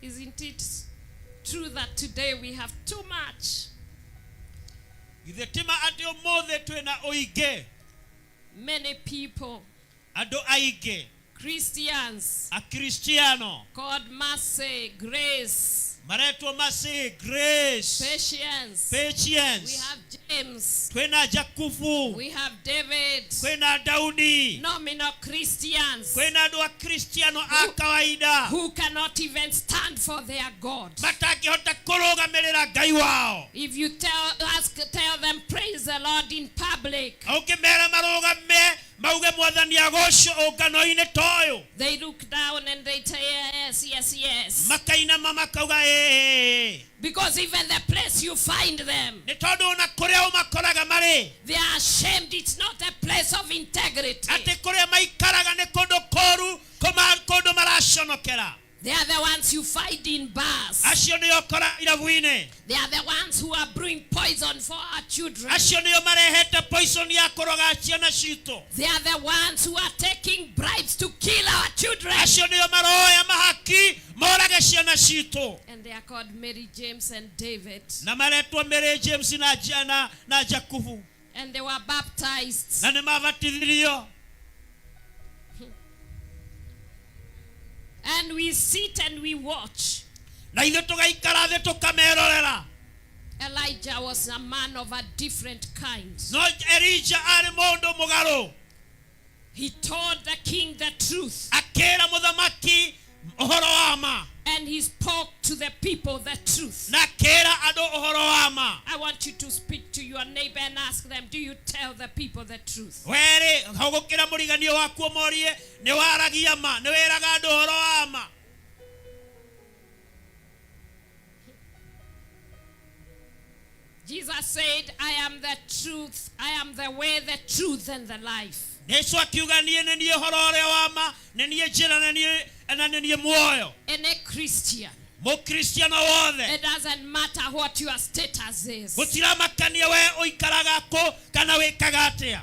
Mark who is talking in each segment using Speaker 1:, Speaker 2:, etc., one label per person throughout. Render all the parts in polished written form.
Speaker 1: Isn't it true that today we have too much? Many people, Christians, God mercy, grace, patience. We have James. We have David. Nominal Christians who cannot even stand for their God. If you tell them praise the Lord in public, they look down and they say yes, yes, yes. Because even the place you find them, they are ashamed. It's not a place of integrity. They are the ones you find in bars. They are the ones who are brewing poison for our children. They are the ones who are taking bribes to kill our children. And they are called Mary, James, and David. And they were baptized. And we sit and we watch. Elijah was a man of a different kind. He told the king the truth. And he spoke to the people the truth. I want you to speak to your neighbor and ask them, do you tell the people the truth? Jesus said, I am the truth, I am the way, the truth, and the life. Any Christian, it doesn't matter what your status is.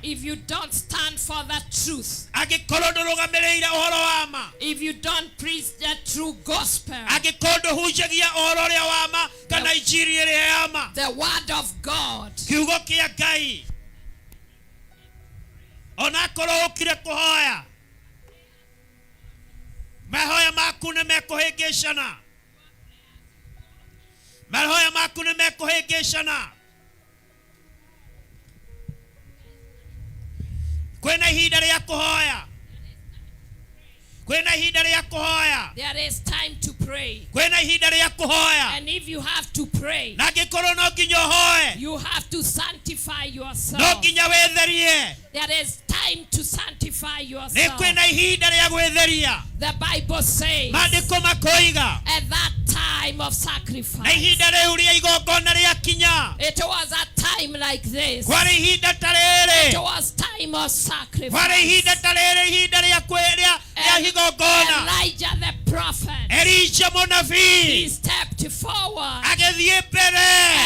Speaker 1: If you don't stand for the truth, if you don't preach the true gospel, the word of God,
Speaker 2: mahoya maku nimekuhĩngĩcana. Mahoya maku nimekuhĩngĩcana. Kwĩna ihinda rĩa kũhoya. Kwĩna ihinda rĩa kũhoya.
Speaker 1: There is time to pray.
Speaker 2: Kwĩna ihinda rĩa kũhoya.
Speaker 1: And if you have to pray,
Speaker 2: na ngĩkorwo no nginya ũhoe,
Speaker 1: you have to sanctify yourself.
Speaker 2: No nginya wĩtherie.
Speaker 1: There is time to sanctify yourself.
Speaker 2: Nĩ kwĩna ihinda rĩa gwĩtheria.
Speaker 1: The Bible says,
Speaker 2: maandĩko makoiga,
Speaker 1: at that time of sacrifice,
Speaker 2: na ihinda rĩu rĩa igongona rĩakinya,
Speaker 1: it was a time like this.
Speaker 2: Kwarĩ ihinda ta rĩrĩ.
Speaker 1: It was time of sacrifice.
Speaker 2: Kwarĩ ihinda ta rĩrĩ, ihinda rĩa igongona.
Speaker 1: Elijah the prophet,
Speaker 2: Elijah mũnabii,
Speaker 1: he stepped forward,
Speaker 2: agĩthiĩ mbere,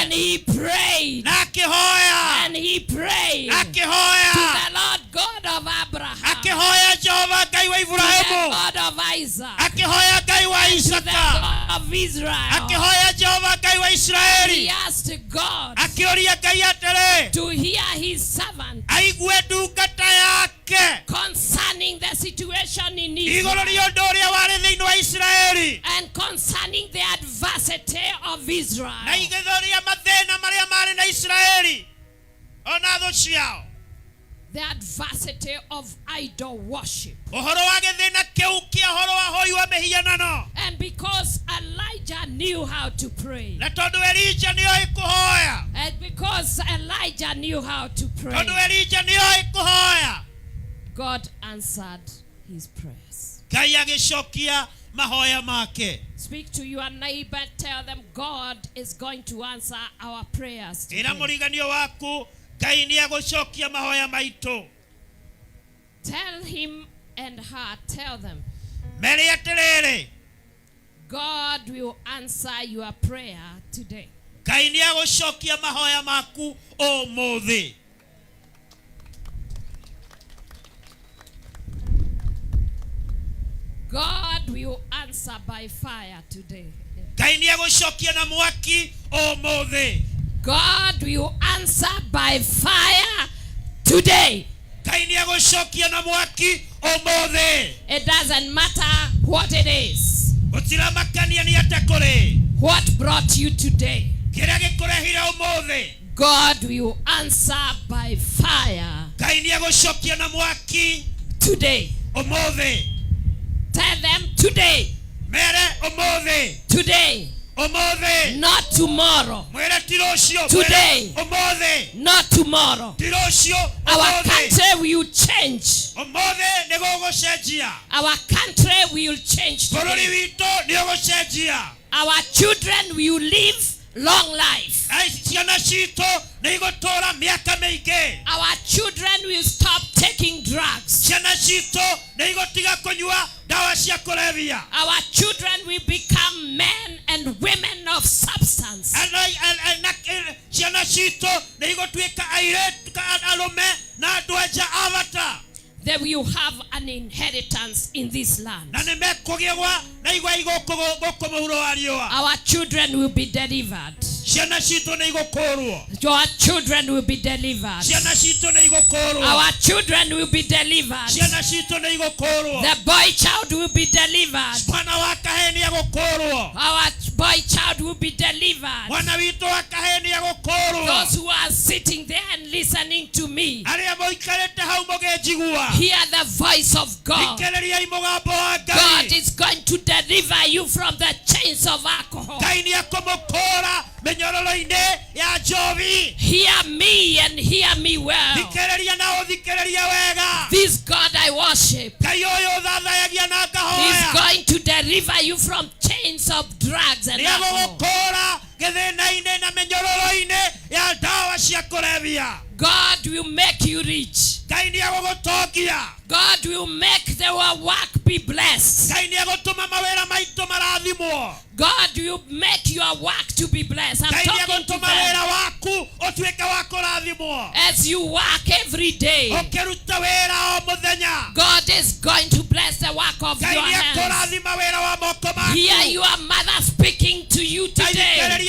Speaker 1: and he prayed,
Speaker 2: na akĩhoya,
Speaker 1: and he prayed,
Speaker 2: akĩhoya,
Speaker 1: to the Lord God of Abraham,
Speaker 2: akĩhoya Jehova Ngai wa Ibrahimu,
Speaker 1: to the God of Isaac,
Speaker 2: akĩhoya Ngai wa
Speaker 1: to the
Speaker 2: Isaka,
Speaker 1: God of Israel,
Speaker 2: akĩhoya Jehova Ngai wa Israeli,
Speaker 1: he asked God
Speaker 2: akĩũria Ngai atĩrĩ,
Speaker 1: to hear his servant
Speaker 2: aigue ndungata yake
Speaker 1: concerning the situation in Israel,
Speaker 2: igũrũ rĩa ũndũ ũrĩa warĩ thĩinĩ wa Isiraeli,
Speaker 1: and concerning the adversity of Israel,
Speaker 2: na igũrũ rĩa mathĩna marĩa marĩ na Isiraeli ona thũ ciao,
Speaker 1: the adversity of idol worship.
Speaker 2: ũhoro wa gĩthĩna kĩu kĩa ũhoro wa hoi wa mĩhianano.
Speaker 1: And because Elijah knew how to pray,
Speaker 2: na tondũ Elijah nĩoĩ kũhoya,
Speaker 1: and because Elijah knew how to pray,
Speaker 2: tondũ Elijah nĩoĩ kũhoya,
Speaker 1: God answered his prayers.
Speaker 2: Ngai agĩcokia mahoya make.
Speaker 1: Speak to your neighbor, tell them God is going to answer our prayers today.
Speaker 2: Ĩra mũriganio waku, Ngai nĩagũcokia mahoya maitũ.
Speaker 1: Tell him and her, tell them,
Speaker 2: Mere atĩrĩrĩ,
Speaker 1: God will answer your prayer today.
Speaker 2: Ngai nĩagũcokia mahoya maku ũmũthĩ.
Speaker 1: God God will answer by fire today.
Speaker 2: Ngai nĩegũcokia na mwaki ũmũthĩ.
Speaker 1: God will answer by fire today.
Speaker 2: Ngai nĩegũcokia na mwaki ũmũthĩ.
Speaker 1: It doesn't matter what it is.
Speaker 2: Gũtiramakania nĩ atĩa kũrĩ.
Speaker 1: What brought you today?
Speaker 2: Kĩrĩa gĩkũrehire ũmũthĩ.
Speaker 1: God will answer by fire.
Speaker 2: Ngai nĩegũcokia na mwaki
Speaker 1: today.
Speaker 2: ũmũthĩ.
Speaker 1: Tell them today.
Speaker 2: Mere ũmũthĩ.
Speaker 1: Today.
Speaker 2: Ũmũthĩ.
Speaker 1: Not tomorrow.
Speaker 2: Mwere ti rũciũ.
Speaker 1: Today.
Speaker 2: Ũmũthĩ.
Speaker 1: Not tomorrow.
Speaker 2: Ti rũciũ.
Speaker 1: Our country will change.
Speaker 2: Ũmũthĩ nĩ gũgũcenjia.
Speaker 1: Our country will change today.
Speaker 2: Bũrũri witũ nĩ ũgũcenjia.
Speaker 1: Our children will live long life.
Speaker 2: Ciana citũ nĩ igũtũũra mĩaka mĩingĩ.
Speaker 1: Our children will stop taking drugs.
Speaker 2: Ciana citũ nĩ igũtiga kũnyua ndawa cia kũrebia.
Speaker 1: Our children will become men and women of substance.
Speaker 2: Ciana citũ nĩ igũtuĩka airĩtu arũme na andũ anja a bata.
Speaker 1: They will have an inheritance in this land. Our children will be delivered. Your children will be delivered. Our children will be delivered. The boy child will be delivered. Our boy child will be delivered. Those who are sitting there and listening to me, hear the voice of God. God is going to deliver you from the chains of alcohol. Hear me and hear me well. This God I worship is going to deliver you from chains of drugs and alcohol. God will make you rich. God will make the work be blessed. God will make your work to be blessed. I'm talking to them. As you work every day, God is going to bless the work of your hands. Hear your mother speaking to you today. As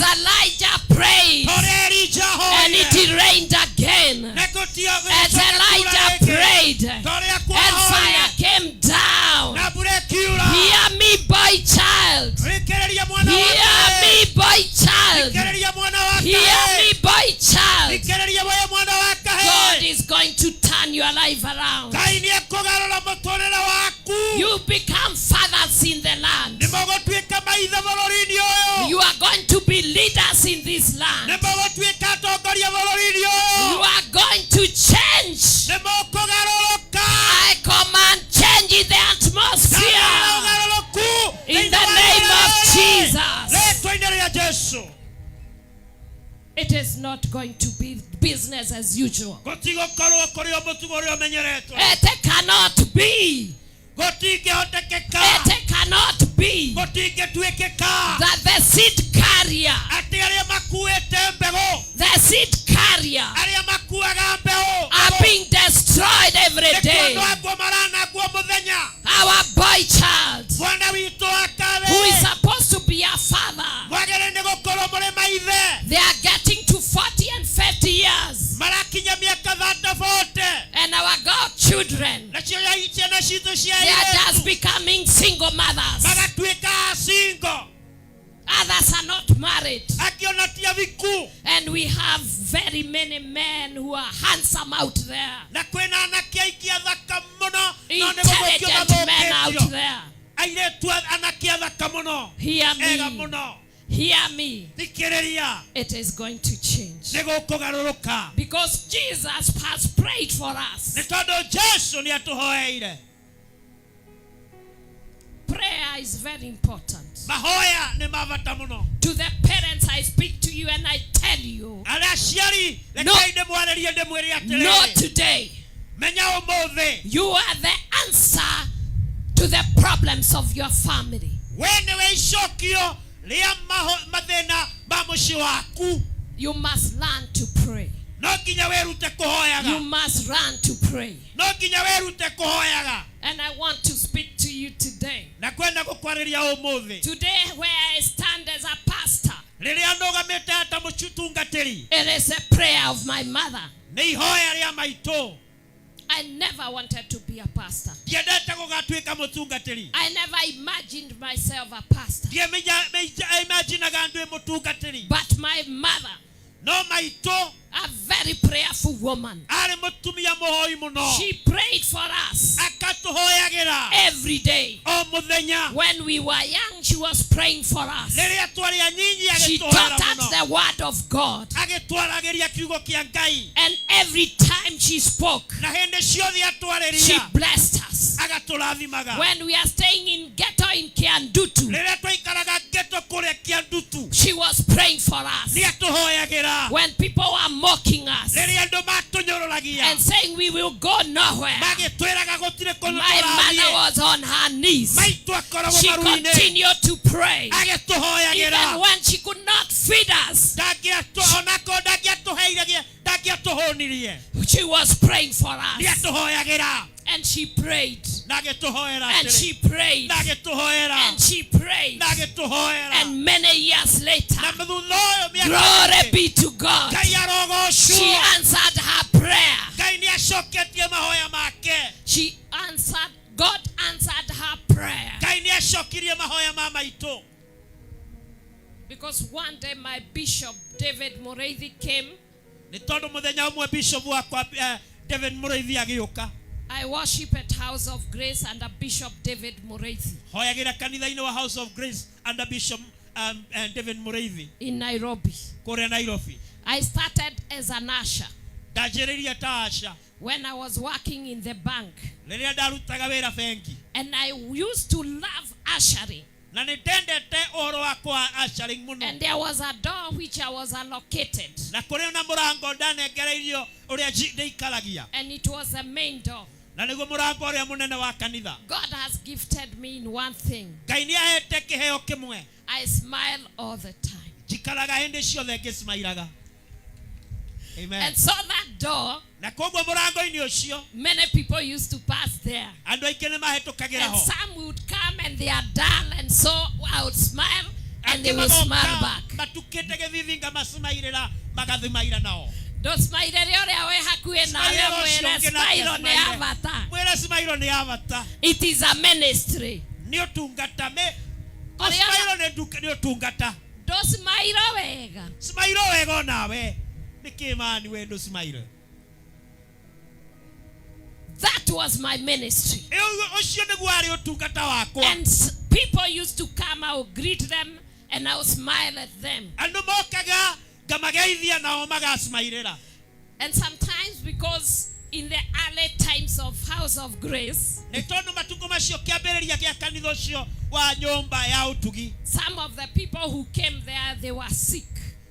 Speaker 1: Elijah prayed, and it rained again. As Elijah prayed, and fire came down. Hear me, boy child. Hear me, boy child. Hear me, boy child. God is going to turn your life around. You become fathers in the land. You are going to be leaders in this land. You are going to change. I command change in the atmosphere. In the name of Jesus. It is not going to be business as usual. It cannot be. It cannot be that the seed carrier, are being destroyed every day. Our boy child, who is supposed to be our father, they are getting to 40 and 50 years. And our godchildren, they are just becoming single mothers. Others are not married. And we have very many men who are handsome out there. Intelligent men out there. Hear me. Hear me. It is going to change. Because Jesus has prayed for us. Prayer is very important. To the parents, I speak to you and I tell you, not today. You are the answer to the problems of your family. You must learn to pray. You must learn to pray. And I want to speak you today.
Speaker 2: Nakwenda kukwarĩria ũmũthĩ.
Speaker 1: Today where I stand as a pastor.
Speaker 2: Rĩrĩa ndogamĩte ta mũtungatĩri.
Speaker 1: It is a prayer of my mother.
Speaker 2: Nĩ ihoya rĩa maitũ.
Speaker 1: I never wanted to be a pastor.
Speaker 2: Ndiendete gũgatuĩka mũtungatĩri.
Speaker 1: I never imagined myself a pastor.
Speaker 2: Imaginaga ndĩ mũtungatĩri.
Speaker 1: But my mother,
Speaker 2: no maitũ,
Speaker 1: a very prayerful woman,
Speaker 2: arĩ mũtumia mũhoi mũno.
Speaker 1: she prayed for us
Speaker 2: akatũhoyagĩra
Speaker 1: every day.
Speaker 2: o mũthenya.
Speaker 1: When we were young, she was praying for us.
Speaker 2: Rĩrĩa twarĩ anyinyi
Speaker 1: She
Speaker 2: agĩtũhoera
Speaker 1: taught
Speaker 2: mũno.
Speaker 1: us the word of God.
Speaker 2: Agĩtwaragĩria kiugo kĩa Ngai.
Speaker 1: And every time she spoke,
Speaker 2: Na hĩndĩ ciothe
Speaker 1: she
Speaker 2: atwarĩria.
Speaker 1: blessed us.
Speaker 2: Agatũrathimaga.
Speaker 1: When we are staying in ghetto in Kiandutu,
Speaker 2: Rĩrĩa twaikaraga ghetto kũrĩa Kiandutu.
Speaker 1: she was praying for us.
Speaker 2: Nĩatũhoyagĩra.
Speaker 1: When people were mocking us
Speaker 2: Rĩrĩa andũ matũnyũrũragia.
Speaker 1: and saying we will go nowhere,
Speaker 2: Magĩtwĩraga gũtirĩ kũndũ
Speaker 1: my mother
Speaker 2: tũrathiĩ.
Speaker 1: was on her knees.
Speaker 2: Maitũ akoragwo
Speaker 1: She
Speaker 2: maru-inĩ.
Speaker 1: continued to pray. Even
Speaker 2: Agĩtũhoyagĩra.
Speaker 1: when she could not feed us,
Speaker 2: ndangĩatũhũnirie.
Speaker 1: she was praying for us.
Speaker 2: Nĩatũhoyagĩra.
Speaker 1: And she prayed.
Speaker 2: Nagĩtũhoera
Speaker 1: And
Speaker 2: atĩrĩ.
Speaker 1: she prayed.
Speaker 2: Nagĩtũhoera.
Speaker 1: And she prayed.
Speaker 2: Nagĩtũhoera.
Speaker 1: And many years later,
Speaker 2: Na thutha ũyũ mĩaka
Speaker 1: glory
Speaker 2: mĩingĩ,
Speaker 1: be to God,
Speaker 2: Ngai arogocwo.
Speaker 1: she answered her prayer.
Speaker 2: Ngai nĩacoketie mahoya make.
Speaker 1: She answered, God answered her prayer.
Speaker 2: Ngai nĩacokirie mahoya ma maitũ.
Speaker 1: Because one day my bishop, David Moreithi, came.
Speaker 2: Nĩ tondũ mũthenya ũmwe bishop wakwa David Mũrĩithi agĩũka.
Speaker 1: I worship at House of Grace under Bishop David Moreithi
Speaker 2: Hoyagĩra kanitha-inĩ wa House of Grace under Bishop David Mũrĩithi
Speaker 1: in Nairobi.
Speaker 2: kũrĩa Nairobi.
Speaker 1: I started as an usher
Speaker 2: Ndanjĩrĩirie ta asha.
Speaker 1: when I was working in the bank.
Speaker 2: Rĩrĩa ndarutaga wĩra bengi.
Speaker 1: And I used to love ushering.
Speaker 2: Na nĩndendete ũhoro wa kwa ushering mũno.
Speaker 1: And there was a door which I was allocated.
Speaker 2: Na kũrĩ na mũrango ndanengereirio ũrĩa ndĩikaragia.
Speaker 1: And it was the main door.
Speaker 2: Na nĩguo mũrango ũrĩa mũnene wa kanitha.
Speaker 1: God has gifted me in one thing.
Speaker 2: Ngai nĩahete kĩheo kĩmwe.
Speaker 1: I smile all the time.
Speaker 2: Njikaraga hĩndĩ ciothe ngĩsmairaga. Amen.
Speaker 1: And so that door,
Speaker 2: Na koguo mũrango-inĩ ũcio,
Speaker 1: many people used to pass there.
Speaker 2: andũ aingĩ nĩmahĩtũkagĩra
Speaker 1: And
Speaker 2: ho.
Speaker 1: some would come and they are dull, and so I would smile and they will smile back.
Speaker 2: Matukĩte gĩthithi ngamasmairĩra magathimaira nao.
Speaker 1: Ndosmairĩre ũrĩa wĩ hakuhĩ nawe mwĩre smile nĩ ya bata.
Speaker 2: Mwĩre smile nĩ ya bata.
Speaker 1: It is a ministry.
Speaker 2: Nĩ ũtungata smile nĩ ũtungata.
Speaker 1: Ndosmaire wega.
Speaker 2: Smile wega o nawe. Nĩkĩ mani we ndũ smile.
Speaker 1: That was my ministry.
Speaker 2: Ũcio nĩguo arĩ ũtungata wakwa.
Speaker 1: And people used to come, I would greet them and I would smile at them.
Speaker 2: Andũ mokaga ngamageithia nao magasmairĩra.
Speaker 1: And sometimes because in the early times of House of Grace,
Speaker 2: nĩ tondũ matukũ macio kĩambĩrĩria gĩa kanitha ũcio wa nyũmba ya ũtugi.
Speaker 1: some of the people who came there, they were sick.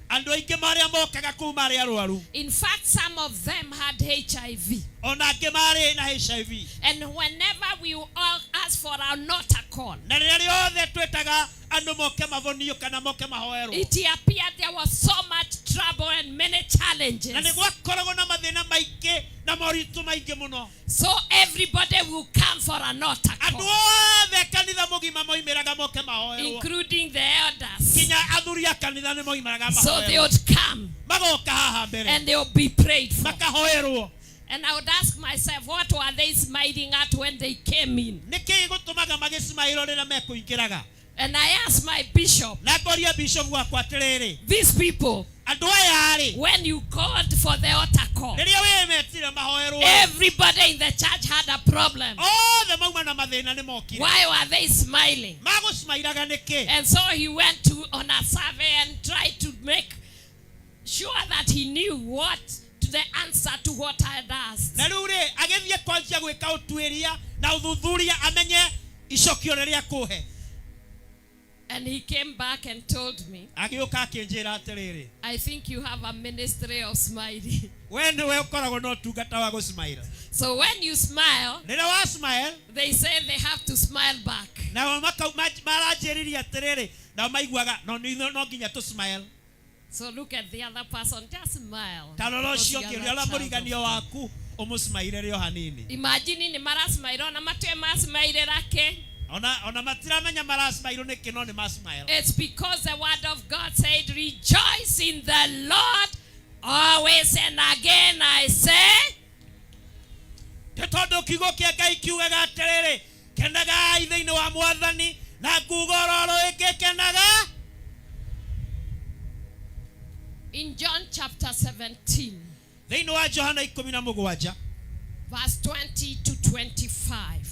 Speaker 2: Andũ aingĩ marĩa mokaga kũu marĩ arũaru.
Speaker 1: In fact, some of them had HIV.
Speaker 2: Ona angĩ marĩ na HIV.
Speaker 1: And whenever we all ask for an altar call,
Speaker 2: Na rĩrĩa rĩothe twĩtaga andũ moke mavonio kana moke mahoerwo.
Speaker 1: it appeared there was so much trouble and many challenges.
Speaker 2: Na nĩ gwakoragwo na mathĩna maingĩ na moritũ maingĩ mũno.
Speaker 1: So everybody will come for an altar
Speaker 2: Andũ
Speaker 1: call,
Speaker 2: othe kanitha mũgima moimĩraga moke mahoerwo.
Speaker 1: including the elders.
Speaker 2: Nginya athuri a kanitha nĩ moimaraga
Speaker 1: So they
Speaker 2: mahoerwo.
Speaker 1: would come
Speaker 2: Magoka haha mbere.
Speaker 1: and they would be prayed for.
Speaker 2: Makahoerwo.
Speaker 1: And I would ask myself, what were they smiling at when they came in?
Speaker 2: Nĩkĩ gũtũmaga magĩsmairwo rĩrĩa mekũingĩraga.
Speaker 1: And I asked my bishop,
Speaker 2: Na ngoria bishop wakwa atĩrĩrĩ.
Speaker 1: these people,
Speaker 2: Andũ aya rĩ.
Speaker 1: when you called for the altar call,
Speaker 2: Rĩrĩa wĩmetire mahoerwo.
Speaker 1: everybody in the church had a problem.
Speaker 2: Othe mauma na mathĩna nĩ mokire.
Speaker 1: Why were they smiling?
Speaker 2: Magũsmairaga nĩkĩ?
Speaker 1: And so he went on a survey and tried to make sure that he knew what the answer to what I had asked.
Speaker 2: Na rĩu rĩ agĩthiĩ kwanjia gwĩka ũtuĩria na ũthuthuria amenye icokio rĩrĩa kũhe.
Speaker 1: And he came back and told me,
Speaker 2: Agĩũka akĩnjĩra atĩrĩrĩ.
Speaker 1: I think you have a ministry of smiling.
Speaker 2: We nĩwe ũkoragwo na ũtungata wa gũsmaira.
Speaker 1: So when you smile,
Speaker 2: Rĩrĩa wa smile,
Speaker 1: they say they have to smile back.
Speaker 2: nao maranjĩrĩria atĩrĩrĩ, nao maiguaga no nginya tũ smile.
Speaker 1: So look at the other person, just smile.
Speaker 2: Ta rora
Speaker 1: Because
Speaker 2: ũcio
Speaker 1: you are
Speaker 2: ũngĩ
Speaker 1: a
Speaker 2: ũrĩa
Speaker 1: child
Speaker 2: mũriganio
Speaker 1: of God.
Speaker 2: waku ũmũsmaire rĩo hanini.
Speaker 1: Imagine ni mara smile na matwe ma smile rake. It's because the word of God said, rejoice in the Lord always, and again I say, in John chapter 17, verse 20 to 25,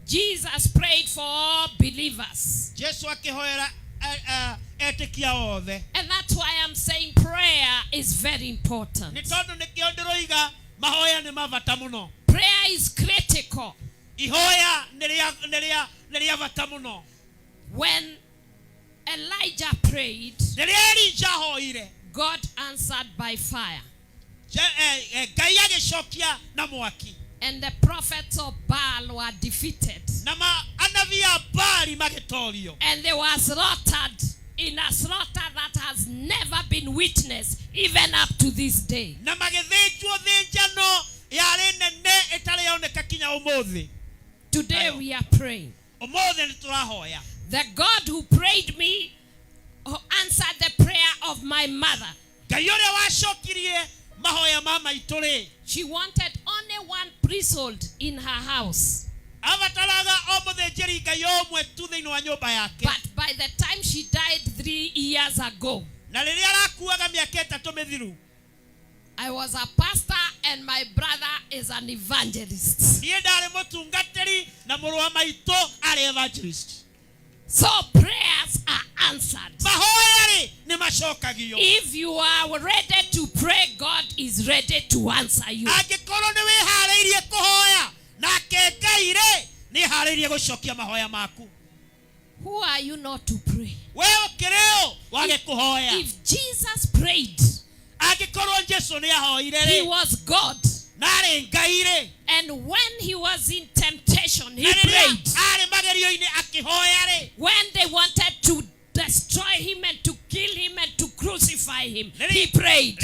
Speaker 1: Jesus prayed for all believers. And that's why I'm saying prayer is very important. Prayer is critical. When Elijah prayed, God answered by fire. And the prophets of Baal were defeated. And they were slaughtered in a slaughter that has never been witnessed even up to this day. Today we are praying. The God who prayed me, who answered the prayer of my mother. She wanted only one priesthood in her house. But by the time she died 3 years ago, I was a pastor and my brother is an evangelist. So prayers are answered. If you are ready to pray, God is ready to answer you. Who are you not to pray? If Jesus prayed, he was God. And when he was in temptation, he prayed. When they wanted to destroy him and to kill him and to crucify him, he prayed.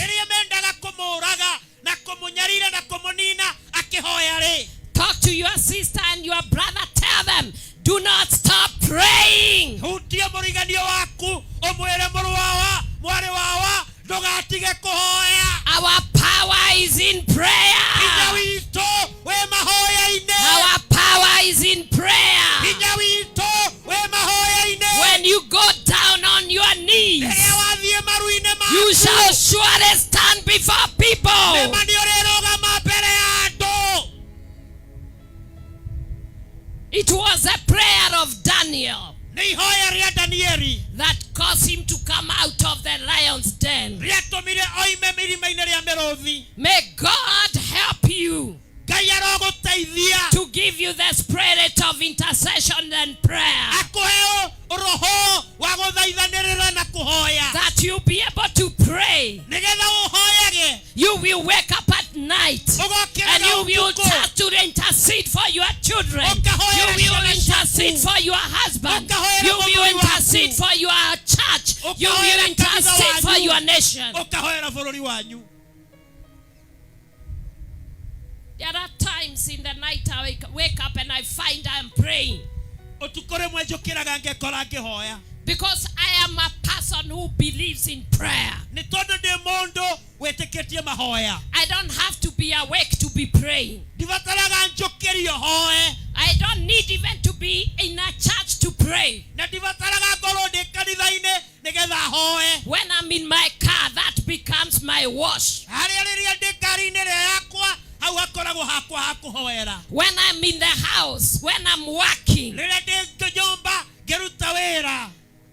Speaker 1: Talk to your sister and your brother. Tell them, do not stop praying. Our power is in prayer. Our power is in prayer. When you go down on your knees, you shall surely stand before people. It was a prayer of Daniel that caused him to come out of the lion's den. May God help you to give you the spirit of intercession and prayer, that you'll be able to pray. You will wake up at night and you will start to intercede for your children. You will intercede for your husband. You will intercede for your church. You will intercede for your nation. There are times in the night I wake up and I find I am praying. Because I am a person who believes in prayer. I don't have to be awake to be praying. I don't need even to be in a church to pray. When I'm in my car, that becomes my wash. When I'm in the house, when I'm working,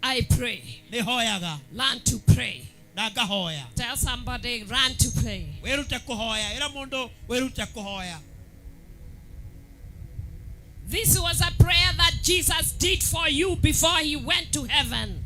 Speaker 1: I pray. Learn to pray. Tell somebody, run to pray. This was a prayer that Jesus did for you before he went to heaven.